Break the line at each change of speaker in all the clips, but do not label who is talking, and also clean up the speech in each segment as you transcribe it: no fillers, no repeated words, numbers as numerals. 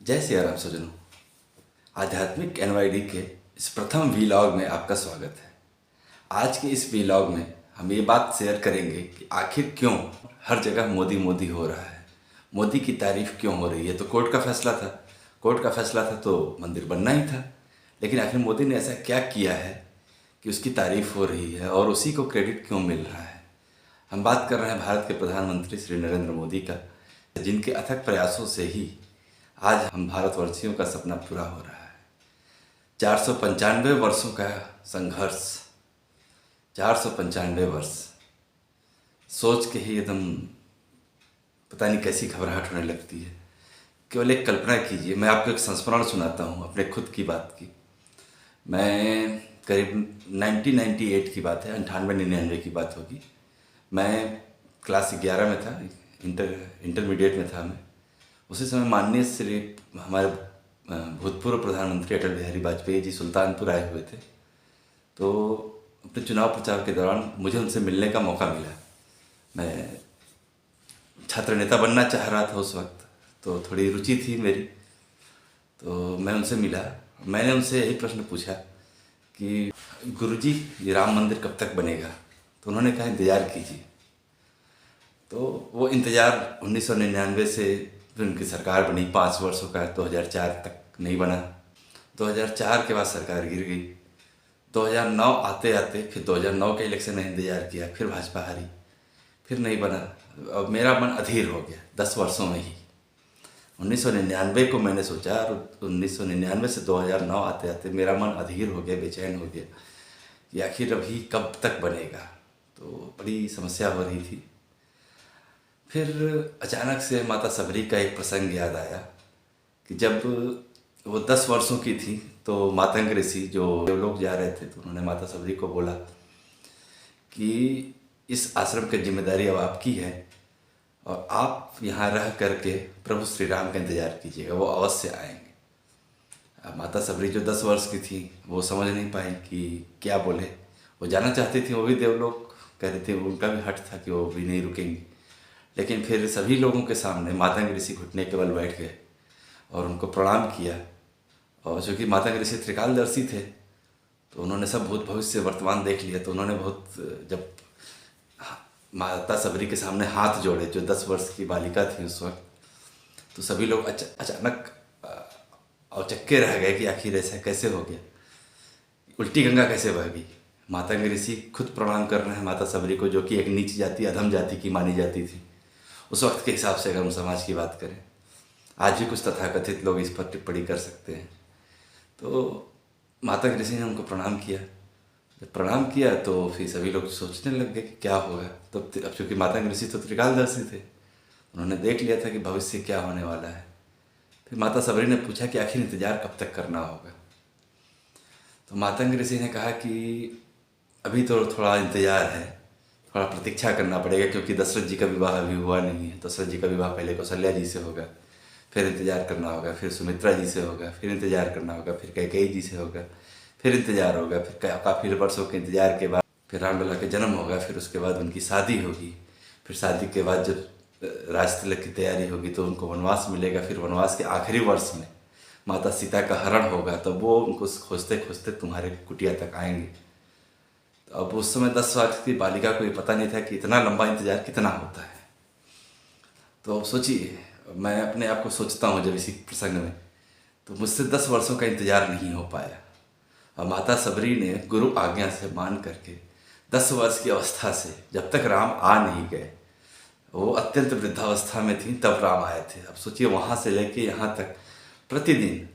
जय सिया राम सज्जनों। आध्यात्मिक एनवाईडी के इस प्रथम वीलॉग में आपका स्वागत है। आज के इस वीलॉग में हम ये बात शेयर करेंगे कि आखिर क्यों हर जगह मोदी मोदी हो रहा है, मोदी की तारीफ क्यों हो रही है। तो कोर्ट का फैसला था तो मंदिर बनना ही था, लेकिन आखिर मोदी ने ऐसा क्या किया है कि उसकी तारीफ हो रही है और उसी को क्रेडिट क्यों मिल रहा है। हम बात कर रहे हैं भारत के प्रधानमंत्री श्री नरेंद्र मोदी का, जिनके अथक प्रयासों से ही आज हम भारतवर्षियों का सपना पूरा हो रहा है। 495 वर्षों का संघर्ष, 495 वर्ष सोच के ही एकदम पता नहीं कैसी घबराहट होने लगती है। केवल एक कल्पना कीजिए, मैं आपको एक संस्मरण सुनाता हूँ अपने खुद की बात की। मैं करीब 1998 की बात है, 98-99 की बात होगी। मैं क्लास 11 में था, इंटरमीडिएट में था मैं। उसी समय माननीय श्री हमारे भूतपूर्व प्रधानमंत्री अटल बिहारी वाजपेयी जी सुल्तानपुर आए हुए थे। तो अपने चुनाव प्रचार के दौरान मुझे उनसे मिलने का मौका मिला। मैं छात्र नेता बनना चाह रहा था उस वक्त, तो थोड़ी रुचि थी मेरी, तो मैं उनसे मिला। मैंने उनसे यही प्रश्न पूछा कि गुरुजी ये राम मंदिर कब तक बनेगा। तो उन्होंने कहा इंतज़ार कीजिए। तो वो इंतज़ार 1999 से फिर उनकी सरकार बनी 5 वर्षों का, 2004 तक नहीं बना। 2004 के बाद सरकार गिर गई। 2009 आते आते फिर 2009 के इलेक्शन में इंतज़ार किया, फिर भाजपा हारी, फिर नहीं बना। अब मेरा मन अधीर हो गया 10 वर्षों में ही। 1999 को मैंने सोचा और 1999 से 2009 आते आते मेरा मन अधीर हो गया, बेचैन हो गया कि आखिर अभी कब तक बनेगा। तो बड़ी समस्या हो रही थी। फिर अचानक से माता सबरी का एक प्रसंग याद आया कि जब वो 10 वर्षों की थी तो मातंग ऋषि जो लोग जा रहे थे, तो उन्होंने माता सबरी को बोला कि इस आश्रम की जिम्मेदारी अब आपकी है और आप यहाँ रह करके प्रभु श्री राम का इंतज़ार कीजिएगा, वो अवश्य आएंगे। अब माता सबरी जो 10 वर्ष की थी वो समझ नहीं पाई कि क्या बोले। वो जाना चाहती थी, वो भी देवलोक कह रहे थे, उनका भी हट था कि वो भी नहीं रुकेंगी। लेकिन फिर सभी लोगों के सामने मातंग ऋषि घुटने के बल बैठ गए और उनको प्रणाम किया। और चूँकि मातंग ऋषि त्रिकालदर्शी थे तो उन्होंने सब भूत भविष्य वर्तमान देख लिया। तो उन्होंने जब माता सबरी के सामने हाथ जोड़े, जो 10 वर्ष की बालिका थी उस वक्त, तो सभी लोग अचानक औचक्के रह गए कि आखिर ऐसा कैसे हो गया, उल्टी गंगा कैसे बह गई। मातंग ऋषि खुद प्रणाम कर रहे हैं माता सबरी को, जो कि एक नीच जाति, अधम जाति की मानी जाती थी उस वक्त के हिसाब से। अगर हम समाज की बात करें, आज भी कुछ तथाकथित लोग इस पर टिप्पणी कर सकते हैं। तो माता ऋषि ने उनको प्रणाम किया। जब प्रणाम किया तो फिर सभी लोग सोचने लग गए कि क्या होगा। तो अब चूँकि माता ऋषि तो त्रिकालदर्शी थे, उन्होंने देख लिया था कि भविष्य क्या होने वाला है। फिर माता सबरी ने पूछा कि आखिर इंतज़ार कब तक करना होगा। तो मातंग ऋषि ने कहा कि अभी तो थोड़ा इंतज़ार है, थोड़ा प्रतीक्षा करना पड़ेगा, क्योंकि दशरथ जी का विवाह अभी हुआ नहीं है। दशरथ जी का विवाह पहले कौशल्या जी से होगा, फिर इंतज़ार करना होगा, फिर सुमित्रा जी से होगा, फिर इंतज़ार करना होगा, फिर कैकेयी जी से होगा, फिर इंतज़ार होगा, फिर काफ़ी वर्षों के इंतज़ार के बाद फिर रामलला का जन्म होगा, फिर उसके बाद उनकी शादी होगी, फिर शादी के बाद जब राज तिलक की तैयारी होगी तो उनको वनवास मिलेगा, फिर वनवास के आखिरी वर्ष में माता सीता का हरण होगा, तब वो उनको खोजते खोजते तुम्हारे कुटिया तक आएंगे। तो अब उस समय 10 वर्ष की बालिका को ये पता नहीं था कि इतना लंबा इंतज़ार कितना होता है। तो सोचिए, मैं अपने आप को सोचता हूँ जब इसी प्रसंग में, तो मुझसे 10 वर्षों का इंतज़ार नहीं हो पाया। और माता सबरी ने गुरु आज्ञा से मान करके 10 वर्ष की अवस्था से जब तक राम आ नहीं गए, वो अत्यंत वृद्धावस्था में थी, तब राम आए थे। अब सोचिए, वहाँ से लेके यहाँ तक प्रतिदिन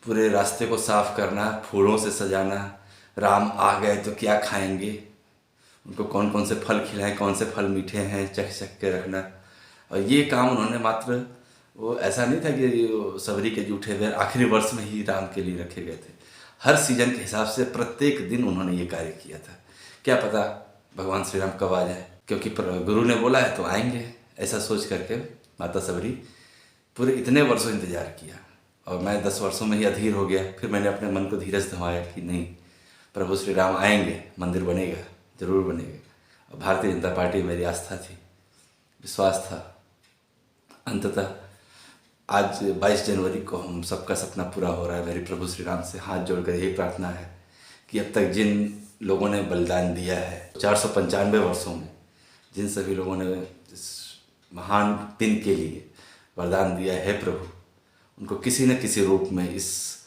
पूरे रास्ते को साफ करना, फूलों से सजाना। राम आ गए तो क्या खाएंगे, उनको कौन कौन से फल खिलाएं, कौन से फल मीठे हैं, चख के रखना। और ये काम उन्होंने मात्र, वो ऐसा नहीं था कि सबरी के जूठे पैर आखिरी वर्ष में ही राम के लिए रखे गए थे। हर सीजन के हिसाब से प्रत्येक दिन उन्होंने ये कार्य किया था। क्या पता भगवान श्री राम कब आ जाए, क्योंकि गुरु ने बोला है तो आएंगे, ऐसा सोच करके माता सबरी पूरे इतने वर्षों इंतज़ार किया। और मैं 10 वर्षों में ही अधीर हो गया। फिर मैंने अपने मन को धीरज थमाया कि नहीं, प्रभु श्री राम आएंगे, मंदिर बनेगा, ज़रूर बनेगा। और भारतीय जनता पार्टी मेरी आस्था थी, विश्वास था। अंततः आज 22 जनवरी को हम सबका सपना पूरा हो रहा है। मेरी प्रभु श्री राम से हाथ जोड़कर यही प्रार्थना है कि अब तक जिन लोगों ने बलिदान दिया है 495 वर्षों में, जिन सभी लोगों ने इस महान दिन के लिए वरदान दिया है प्रभु, उनको किसी न किसी रूप में इस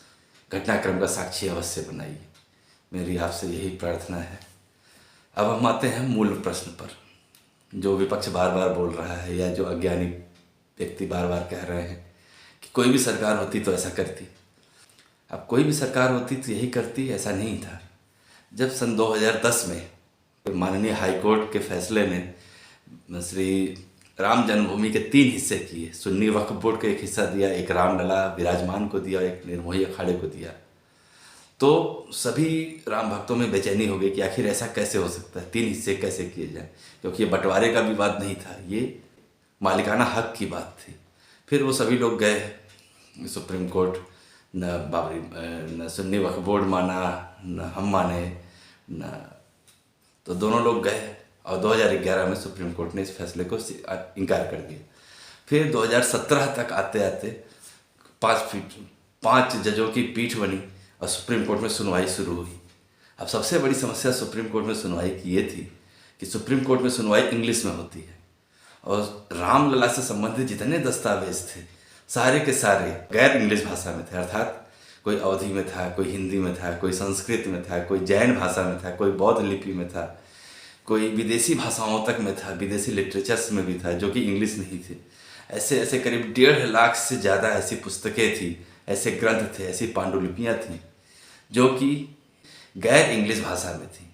घटनाक्रम का साक्षी अवश्य बनाइए। मेरी आपसे यही प्रार्थना है। अब हम आते हैं मूल प्रश्न पर। जो विपक्ष बार बार बोल रहा है या जो अज्ञानी व्यक्ति बार बार कह रहे हैं कि कोई भी सरकार होती तो ऐसा करती। अब कोई भी सरकार होती तो यही करती, ऐसा नहीं था। जब सन 2010 में माननीय हाईकोर्ट के फैसले ने श्री राम जन्मभूमि के 3 हिस्से किए, सुन्नी वक्फ बोर्ड को एक हिस्सा दिया, एक रामलला विराजमान को दिया और एक निर्मोही अखाड़े को दिया, तो सभी राम भक्तों में बेचैनी हो गई कि आखिर ऐसा कैसे हो सकता है, 3 हिस्से कैसे किए जाए, क्योंकि ये बंटवारे का विवाद नहीं था, ये मालिकाना हक की बात थी। फिर वो सभी लोग गए सुप्रीम कोर्ट, न सुन्नी वक्फ बोर्ड माना, न हम माने, न तो दोनों लोग गए और 2011 में सुप्रीम कोर्ट ने इस फैसले को इनकार कर दिया। फिर 2017 तक आते आते 5 जजों की पीठ बनी और सुप्रीम कोर्ट में सुनवाई शुरू हुई। अब सबसे बड़ी समस्या सुप्रीम कोर्ट में सुनवाई की ये थी कि सुप्रीम कोर्ट में सुनवाई इंग्लिश में होती है और रामलला से संबंधित जितने दस्तावेज थे सारे के सारे गैर इंग्लिश भाषा में थे। अर्थात कोई अवधी में था, कोई हिंदी में था, कोई संस्कृत में था, कोई जैन भाषा में था, कोई बौद्ध लिपि में था, कोई विदेशी भाषाओं तक में था, विदेशी लिटरेचर्स में भी था जो कि इंग्लिश नहीं थे। ऐसे ऐसे करीब 1.5 लाख से ज़्यादा ऐसी पुस्तकें थी, ऐसे ग्रंथ थे, ऐसी पांडुलिपियाँ थीं जो कि गैर इंग्लिश भाषा में थी।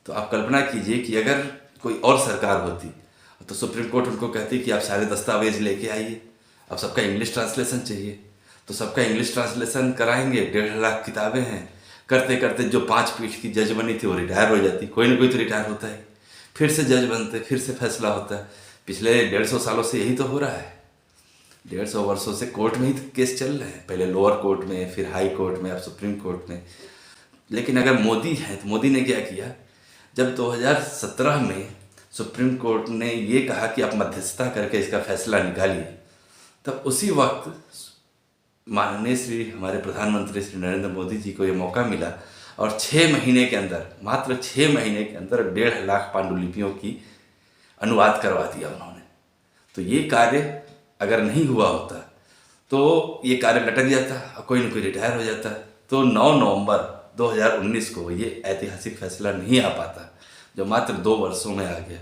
तो आप कल्पना कीजिए कि अगर कोई और सरकार होती तो सुप्रीम कोर्ट उनको कहती कि आप सारे दस्तावेज लेके आइए, अब सबका इंग्लिश ट्रांसलेशन चाहिए, तो सबका इंग्लिश ट्रांसलेशन कराएंगे। 1.5 लाख किताबें हैं, करते करते जो 5 पीठ की जज बनी थी वो रिटायर हो जाती। कोई ना कोई तो रिटायर होता है, फिर से जज बनते, फिर से फैसला होता है। पिछले 150 सालों से यही तो हो रहा है। 150 वर्षों से कोर्ट में ही तो केस चल रहे हैं, पहले लोअर कोर्ट में, फिर हाई कोर्ट में, अब सुप्रीम कोर्ट में। लेकिन अगर मोदी है तो मोदी ने क्या किया, जब 2017 में सुप्रीम कोर्ट ने ये कहा कि आप मध्यस्थता करके इसका फैसला निकालिए, तब उसी वक्त माननीय श्री हमारे प्रधानमंत्री श्री नरेंद्र मोदी जी को ये मौका मिला और 6 महीने के अंदर, मात्र 6 महीने के अंदर 1.5 लाख पांडुलिपियों की अनुवाद करवा दिया उन्होंने। तो ये कार्य अगर नहीं हुआ होता तो ये कार्य लटक जाता और कोई न कोई रिटायर हो जाता। तो 9 नवंबर 2019 को ये ऐतिहासिक फैसला नहीं आ पाता जो मात्र 2 वर्षों में आ गया।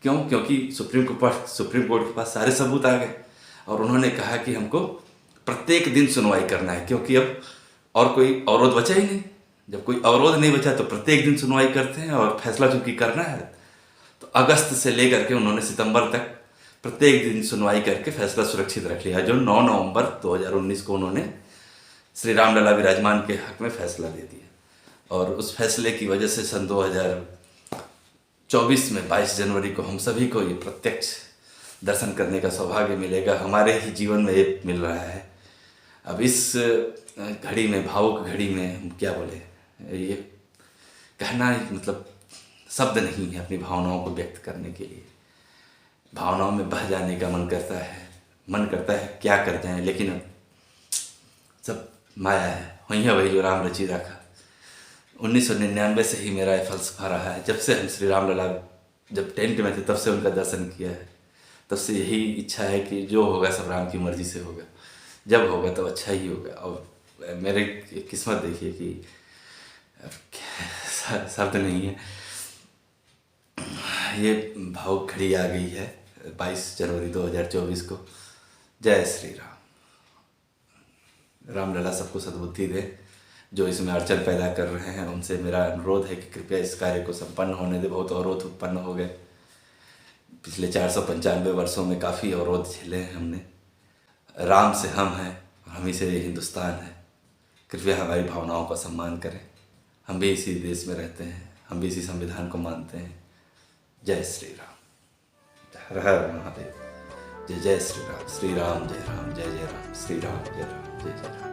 क्यों? क्योंकि सुप्रीम कोर्ट के पास सारे सबूत आ गए और उन्होंने कहा कि हमको प्रत्येक दिन सुनवाई करना है, क्योंकि अब और कोई अवरोध बचा ही नहीं। जब कोई अवरोध नहीं बचा तो प्रत्येक दिन सुनवाई करते हैं और फैसला चूंकि करना है तो अगस्त से लेकर के उन्होंने सितंबर तक प्रत्येक दिन सुनवाई करके फैसला सुरक्षित रख लिया, जो 9 नवंबर 2019 को उन्होंने श्री रामलला विराजमान के हक में फैसला दे दिया। और उस फैसले की वजह से सन 2024 में 22 जनवरी को हम सभी को ये प्रत्यक्ष दर्शन करने का सौभाग्य मिलेगा। हमारे ही जीवन में ये मिल रहा है। अब इस घड़ी में, भावुक घड़ी में, हम क्या बोले, ये कहना मतलब शब्द नहीं है अपनी भावनाओं को व्यक्त करने के लिए। भावनाओं में बह जाने का मन करता है क्या कर जाएं, लेकिन अब सब माया है, वही जो राम रची रखा। 1999 से ही मेरा ये फलसफा रहा है। जब से हम श्री रामलला जब टेंट में थे तब से उनका दर्शन किया है, तब से यही इच्छा है कि जो होगा सब राम की मर्जी से होगा, जब होगा तब अच्छा ही होगा। और मेरे किस्मत देखिए कि शब्द नहीं है, ये भावुक घड़ी आ गई है 22 जनवरी 2024 को। जय श्री राम। रामलला सबको सद्बुद्धि दे। जो इसमें अड़चन पैदा कर रहे हैं उनसे मेरा अनुरोध है कि कृपया इस कार्य को संपन्न होने दे। बहुत अवरोध उत्पन्न हो गए पिछले 495 वर्षों में, काफ़ी अवरोध झेले हैं हमने। राम से हम हैं, हम ही से ये हिंदुस्तान है। कृपया हमारी भावनाओं का सम्मान करें। हम भी इसी देश में रहते हैं, हम भी इसी संविधान को मानते हैं। जय श्री राम। हर हर महादेव। जय जय श्री राम। श्री राम जय राम, जय जय राम। श्री राम जय राम, जय जय राम।